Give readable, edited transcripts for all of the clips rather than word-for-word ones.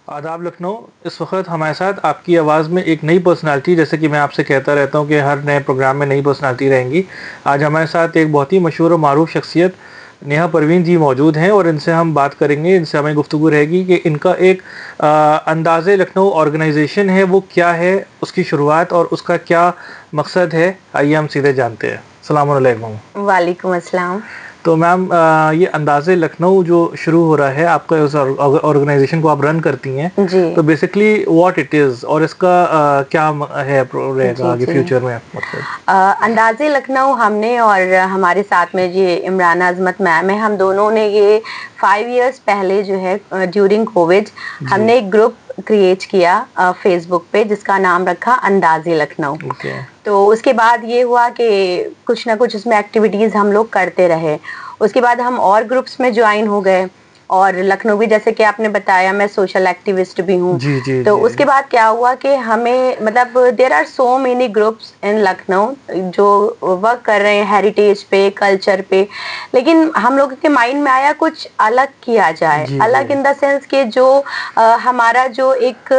आदाब लखनऊ। इस वक्त हमारे साथ आपकी आवाज़ में एक नई पर्सनालिटी, जैसे कि मैं आपसे कहता रहता हूँ कि हर नए प्रोग्राम में नई पर्सनालिटी रहेंगी। आज हमारे साथ एक बहुत ही मशहूर और मारूफ शख्सियत नेहा परवीन जी मौजूद हैं और इनसे हम बात करेंगे, इनसे हमें गुफ्तगू रहेगी कि इनका एक अंदाज़े लखनऊ ऑर्गेनाइजेशन है, वो क्या है, उसकी शुरुआत और उसका क्या मकसद है। आइए हम सीधे जानते हैं। अस्सलाम वालेकुम। वालेकुम अस्सलाम। तो मैम, ये अंदाज़े लखनऊ जो शुरू हो रहा है, आपका उस ऑर्गेनाइजेशन को आप रन करती हैं, जी तो बेसिकली व्हाट इट इज़ और इसका क्या है रहेगा जी आगे जी। फ्यूचर में मकसद। अंदाज़े लखनऊ हमने और हमारे साथ में जी इमरान अज़मत मैम है, हम दोनों ने ये 5 इयर्स पहले जो है ड्यूरिंग कोविड जी। हमने एक ग्रुप क्रिएट किया फेसबुक पे, जिसका नाम रखा अंदाज़े लखनऊ। ओके। तो उसके बाद ये हुआ कि कुछ ना कुछ उसमें एक्टिविटीज़ हम लोग करते रहे। उसके बाद हम और ग्रुप्स में ज्वाइन हो गए और लखनऊ भी, जैसे कि आपने बताया, मैं सोशल एक्टिविस्ट भी हूँ। जी जी तो जी। उसके बाद क्या हुआ कि हमें मतलब there are so many groups in Lucknow जो वर्क कर रहे हैं हेरिटेज पे, कल्चर पे। लेकिन हम लोगों के माइंड में आया कुछ अलग किया जाए, जी जी। अलग इन द सेंस कि जो हमारा जो एक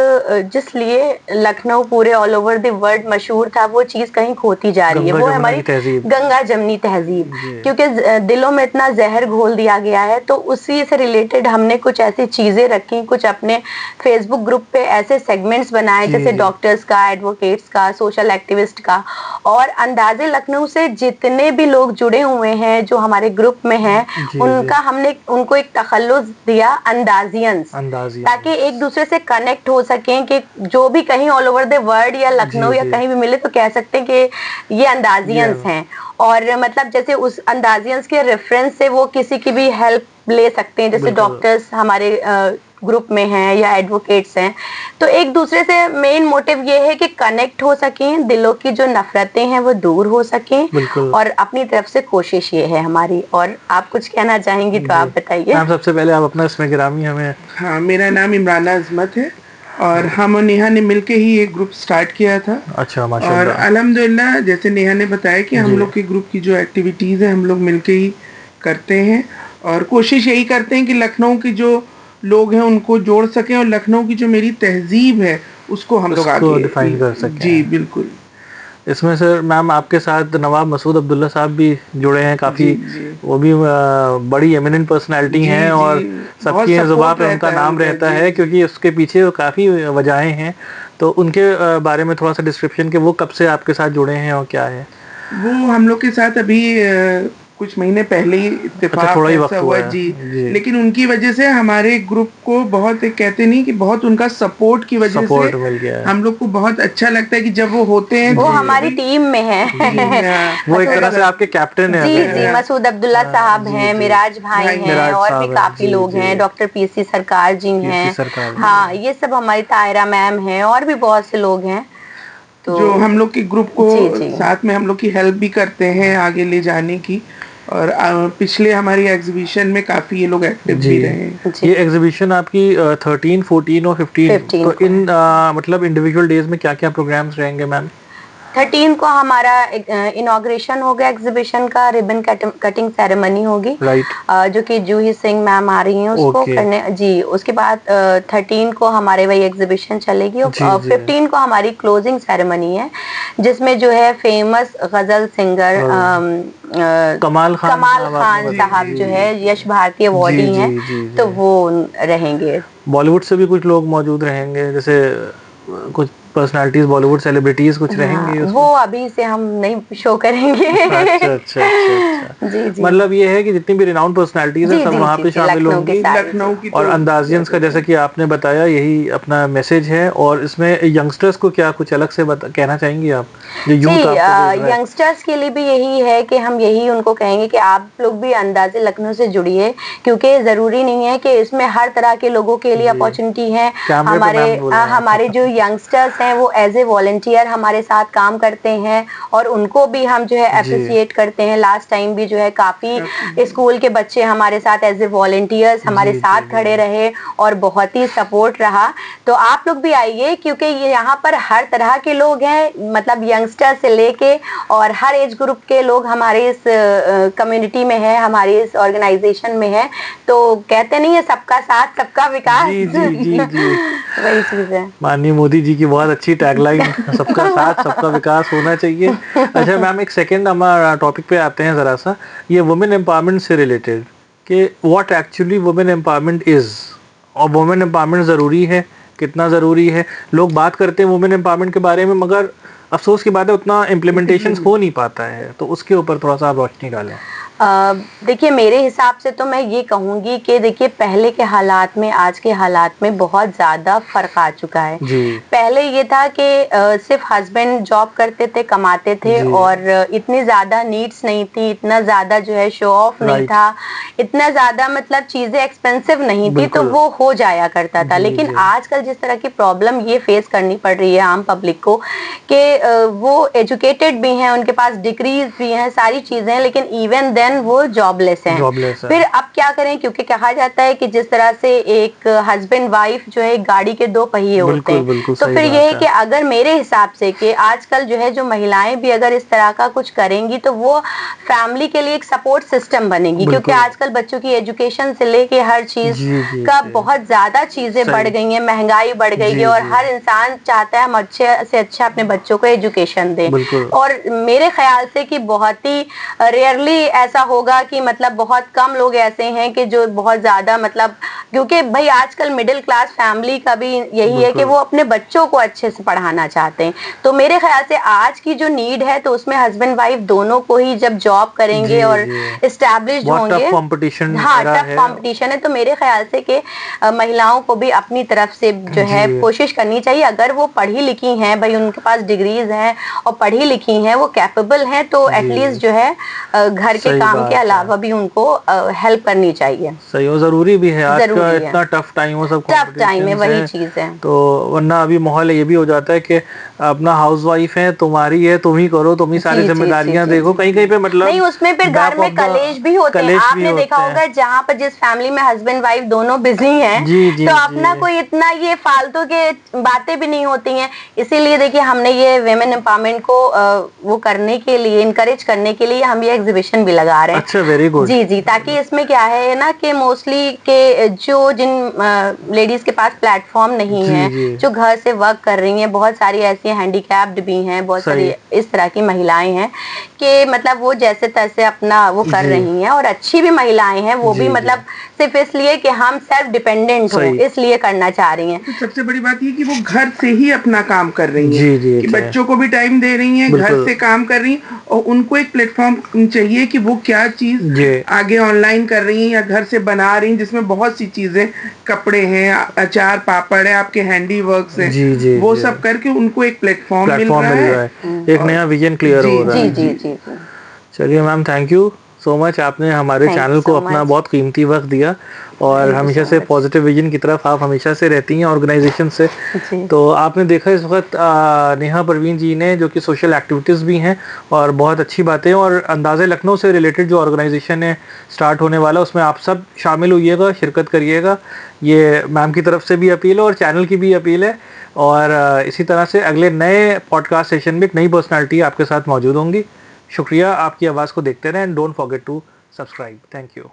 जिस लिए लखनऊ पूरे ऑल ओवर द वर्ल्ड मशहूर था, वो चीज़ कहीं खोती जा रही है। गंगा वो है जमुना की हमारी तहजीब। गंगा जमनी तहजीब। जी। क्योंकि दिलों में इतना जहर घोल दिया गया है, तो उसी से रिलेटेड हमने कुछ ऐसी चीजें रखी, कुछ अपने फेसबुक ग्रुप पे ऐसे सेगमेंट्स बनाए, जी जैसे जी डॉक्टर्स का, एडवोकेट्स का, सोशल एक्टिविस्ट का। और अंदाजे लखनऊ से जितने भी लोग जुड़े हुए हैं जो हमारे ग्रुप में हैं, जी जी। उनका हमने उनको एक तखल्लुस दिया, अंदाजियंस, अंदाजी। ताकि एक दूसरे से कनेक्ट हो सकें कि जो भी कहीं ऑल ओवर द वर्ल्ड या जी लखनऊ या जी। कहीं भी मिले तो कह सकते हैं कि ये ये अंदाजियंस हैं। और मतलब जैसे उस अंदाजियंस के रेफरेंस से वो किसी की भी हेल्प ले सकते हैं, जैसे बिल्कुल। डॉक्टर्स हमारे ग्रुप में हैं या एडवोकेट्स हैं। तो एक दूसरे से मेन मोटिव ये है कि कनेक्ट हो सकें, दिलों की जो नफरतें हैं वो दूर हो सकें। बिल्कुल। और अपनी तरफ से कोशिश ये है हमारी। और आप कुछ कहना चाहेंगी तो जी आप बताइए। मैम, सबसे पहले आप अपना इसमें गिरामी हमें। हाँ, मेरा नाम इमरान अज़मत है और हम और नेहा ने मिलके ही एक ग्रुप स्टार्ट किया था। अच्छा, और माशाल्लाह। अल्हम्दुलिल्लाह, जैसे नेहा ने बताया कि जी हम लोग के ग्रुप की जो एक्टिविटीज़ है हम लोग मिलके ही करते हैं। और कोशिश यही करते हैं कि लखनऊ के जो लोग हैं उनको जोड़ सकें और लखनऊ की जो मेरी तहजीब है उसको हम लोग उसको आगे डिफाइन कर सकें। जी बिल्कुल। इसमें सर मैम आपके साथ नवाब मसूद अब्दुल्ला साहब भी जुड़े हैं काफ़ी। जी जी वो भी बड़ी एमिनेंट पर्सनालिटी जी हैं जी। और बहुत सबकी ज़ुबान सपोर्ट पे उनका रहता है नाम उनका। रहता जी है, जी। क्योंकि उसके पीछे काफ़ी वजहें हैं। तो उनके बारे में थोड़ा सा डिस्क्रिप्शन कि वो कब से आपके साथ जुड़े हैं और क्या है। वो हम लोग के साथ अभी कुछ महीने पहले ही अच्छा, इत्तेफाक थोड़ा ही ऐसा वक्त हुआ हुआ है। जी। जी। लेकिन उनकी वजह से हमारे ग्रुप को बहुत, एक कहते नहीं कि बहुत उनका सपोर्ट की वजह से सपोर्ट मिल गया है। हम लोग को बहुत अच्छा लगता है कि जब वो होते हैं वो तो जी हमारी कभी टीम में है। जी वो एक तरह मसूद, से आपके कैप्टन है जी अभी। जी, मसूद अब्दुल्ला साहब जी हैं, जी। मिराज भाई भाई हैं, हैं। मिराज और भी साहब हैं। काफी जी लोग जी। हैं, डॉक्टर पीसी सरकार जी पीसी हैं। सरकार जी। हाँ, ये सब हमारी तायरा मैम हैं, और भी बहुत से लोग हैं। तो जो हम लोग के ग्रुप को जी जी साथ में हम लोग की हेल्प भी करते हैं आगे ले जाने की। और पिछले हमारी एग्जीबिशन में काफ़ी ये लोग एक्टिव जी। भी रहे हैं। जी। ये एग्जीबिशन आपकी 13, 14 और 15, 15 तो को इन है। मतलब इंडिविजुअल डेज में क्या क्या प्रोग्राम्स रहेंगे मैम। 13 को हमारा इनॉग्रेशन होगा एग्जीबिशन का, रिबन कटिंग सेरेमनी होगी, राइट। जो कि जूही सिंह मैम आ रही हैं उसको ओके। करने जी। उसके बाद 13 को हमारे वही एग्जीबिशन चलेगी जी और जी। 15 को हमारी क्लोजिंग सेरेमनी है, जिसमें जो है फेमस गजल सिंगर कमाल खान कमाल साहब आपने खान बताया। साहब जी जो है यश भारती जी अवार्डी जी हैं, जी तो जी। वो रहेंगे। बॉलीवुड से भी कुछ लोग मौजूद रहेंगे, जैसे कुछ पर्सनालिटीज, बॉलीवुड सेलिब्रिटीज कुछ हाँ, रहेंगी वो उसमें। अभी से हम नहीं शो करेंगे। अच्छा अच्छा अच्छा अच्छा। जी जी मतलब ये है कि जितनी भी रिनाउंड पर्सनालिटीज हैं जी सब जी वहाँ जी पे जी, शामिल लखनऊ की होंगी। सारी जी। लखनऊ की और तो अंदाजियंस का, जैसे कि आपने बताया, यही अपना मैसेज है। और इसमें यंगस्टर्स को क्या कुछ अलग से कहना चाहेंगी आप, जो जी, यूथ आपको देख रहा है। यंगस्टर्स के लिए भी यही है कि हम यही उनको कहेंगे कि आप लोग भी अंदाजे लखनऊ से जुड़िए, क्योंकि ज़रूरी नहीं है कि इसमें हर तरह के लोगों के लिए जी। अपॉर्चुनिटी है। कैमरे पे हमारे मैम बोल रहे हमारे जो हैं। यंगस्टर्स हैं वो एज ए वॉलंटियर हमारे साथ काम करते हैं, और उनको भी हम जो है जी अप्रिसिएट करते हैं। लास्ट टाइम भी जो है काफ़ी काफी। स्कूल के बच्चे हमारे साथ एज ए वॉलंटियर्स हमारे जी जी साथ जी। खड़े रहे और बहुत ही सपोर्ट रहा। तो आप लोग भी आइए, क्योंकि ये यहाँ पर हर तरह के लोग हैं, मतलब यंगस्टर से लेके और हर एज ग्रुप के लोग हमारे इस कम्युनिटी में है, हमारे इस ऑर्गेनाइजेशन में है। तो कहते नहीं है सबका साथ सबका विकास। जी जी जी जी। वही चीज है। माननीय मोदी जी की बहुत अच्छी टैगलाइन, सबका साथ सबका विकास होना चाहिए। अच्छा मैम, एक सेकंड हमारा टॉपिक पे आते हैं ज़रा सा, ये वुमेन एम्पावरमेंट से रिलेटेड कि what actually women empowerment is, और वुमेन एम्पावरमेंट ज़रूरी है, कितना ज़रूरी है? लोग बात करते हैं वुमेन एम्पावरमेंट के बारे में, मगर अफसोस की बात है उतना इम्प्लीमेंटेशन हो नहीं पाता है, तो उसके ऊपर थोड़ा सा आप रोशनी डालें। देखिए मेरे हिसाब से तो मैं ये कहूँगी कि देखिए पहले के हालात में आज के हालात में बहुत ज़्यादा फ़र्क आ चुका है। जी। पहले ये था कि सिर्फ हस्बैंड जॉब करते थे, कमाते थे, जी। और इतनी ज़्यादा नीड्स नहीं थी, इतना ज़्यादा जो है शो ऑफ नहीं राइट। था, इतना ज़्यादा मतलब चीज़ें एक्सपेंसिव नहीं थी, तो बिल्कुल। वो हो जाया करता था। जी, लेकिन जी। आजकल जिस तरह की प्रॉब्लम ये फेस करनी पड़ रही है आम पब्लिक को कि वो एजुकेटेड भी हैं, उनके पास डिग्रीज भी हैं, सारी चीज़ें हैं, लेकिन इवन देन वो जॉबलेस हैं। जॉबलेस है। फिर अब क्या करें, क्योंकि कहा जाता है कि जिस तरह से एक हस्बैंड वाइफ जो है एक गाड़ी के दो पहिए होते बिल्कुल हैं, बिल्कुल तो सही फिर ये बात है कि अगर मेरे हिसाब से कि आजकल जो है जो महिलाएं भी अगर इस तरह का कुछ करेंगी तो वो फैमिली के लिए एक सपोर्ट सिस्टम बनेगी, क्योंकि बिल्कुल। आजकल बच्चों की एजुकेशन से लेके हर चीज जी, जी, का जी। बहुत ज्यादा चीजें सही। बढ़ गई हैं, महंगाई बढ़ गई जी, है, और जी। हर इंसान चाहता है हम अच्छे से अच्छा अपने बच्चों को एजुकेशन दें। बिल्कुल। और मेरे ख्याल से कि बहुत ही रेयरली ऐसा होगा कि मतलब बहुत कम लोग ऐसे हैं कि जो बहुत ज्यादा मतलब, क्योंकि भाई आजकल मिडिल क्लास फैमिली का भी यही है कि बिल्कुल। वो अपने बच्चों को अच्छे से पढ़ाना चाहते हैं। तो मेरे ख्याल से आज की जो नीड है तो उसमें हस्बैंड वाइफ दोनों को ही जब जॉब करेंगे जी, और जी। एस्टैब्लिश्ड बहुत टफ होंगे, कंपटीशन हाँ एरा टफ है। कंपटीशन है, तो मेरे ख्याल से कि महिलाओं को भी अपनी तरफ से जो है जी। कोशिश करनी चाहिए। अगर वो पढ़ी लिखी हैं, भाई उनके पास डिग्रीज हैं और पढ़ी लिखी हैं, वो कैपेबल हैं, तो जी। एटलीस्ट जो है घर के सही काम बात के है। अलावा भी उनको हेल्प करनी चाहिए। सही हो, ज़रूरी भी है। आज का जरूरी है, इतना टफ टाइम हो, सब टफ टाइम है, कॉम्पिटिशन्स वही हैं, चीज है। तो वरना अभी माहौल ये भी हो जाता है कि अपना हाउस वाइफ है, तुम्हारी है, तुम ही करो, तुम ही सारी जी जी जी जिम्मेदारियां जी देखो। जी। कहीं कहीं पे मतलब नहीं, उसमें फिर घर बैक में ऑफ कलेश द भी होते हैं। कलेश भी आपने देखा होते हैं। होगा जहाँ पर जिस फैमिली में हस्बैंड वाइफ दोनों बिजी हैं, जी, जी, तो अपना जी। कोई इतना ये फालतू के बातें भी नहीं होती हैं। इसीलिए देखिए हमने ये वेमेन एम्पावरमेंट को वो करने के लिए, इनकरेज करने के लिए हम ये एग्जीबिशन भी लगा रहे हैं। अच्छा, वेरी गुड। जी जी, ताकि इसमें क्या है ना कि मोस्टली के जो जिन लेडीज के पास प्लेटफॉर्म नहीं जी, है, जी। जो घर से वर्क कर रही हैं, बहुत सारी ऐसी हैंडीकैप्ड भी हैं, बहुत सारी सही। इस तरह की महिलाएं हैं कि मतलब वो जैसे तैसे अपना वो कर जी। रही हैं, और अच्छी भी महिलाएं हैं वो भी, जी, जी। मतलब सिर्फ इसलिए कि हम सेल्फ डिपेंडेंट हों सही। इसलिए करना चाह रही हैं। तो सबसे बड़ी बात ये कि वो घर से ही अपना काम कर रही हैं, जी, जी, कि जी। बच्चों को भी टाइम दे रही हैं, घर बिल्कुल। से काम कर रही हैं, और उनको एक प्लेटफॉर्म चाहिए कि वो क्या चीज़ जी। आगे ऑनलाइन कर रही हैं या घर से बना रही हैं, जिसमें बहुत सी चीज़ें, कपड़े हैं, अचार पापड़ है, आपके हैंडी वर्क्स हैं, जी, जी, वो जी। सब करके उनको एक प्लेटफॉर्म मिल प्लेटफॉर्म रहा मिल है। रहा है, एक और नया विजन क्लियर जी हो रहा जी है। जी जी जी। चलिए ma'am, thank you so much, आपने हमारे थैंक यू चैनल को सो अपना मच। बहुत कीमती वक्त दिया, और थैंक यू हमेशा सो से मच। पॉजिटिव विजन की तरफ आप हमेशा से रहती हैं ऑर्गेनाइजेशन से। जी तो आपने देखा इस वक्त नेहा परवीन जी ने, जो कि सोशल एक्टिविटीज़ भी हैं और बहुत अच्छी बातें, और अंदाज़े लखनऊ से रिलेटेड जो ऑर्गेनाइजेशन है स्टार्ट होने वाला, उसमें आप सब शामिल होइएगा, शिरकत करिएगा। ये मैम की तरफ से भी अपील है और चैनल की भी अपील है, और इसी तरह से अगले नए पॉडकास्ट सेशन में एक नई पर्सनालिटी आपके साथ मौजूद होंगी। शुक्रिया, आपकी आवाज़ को देखते रहें, and don't forget to subscribe. Thank you.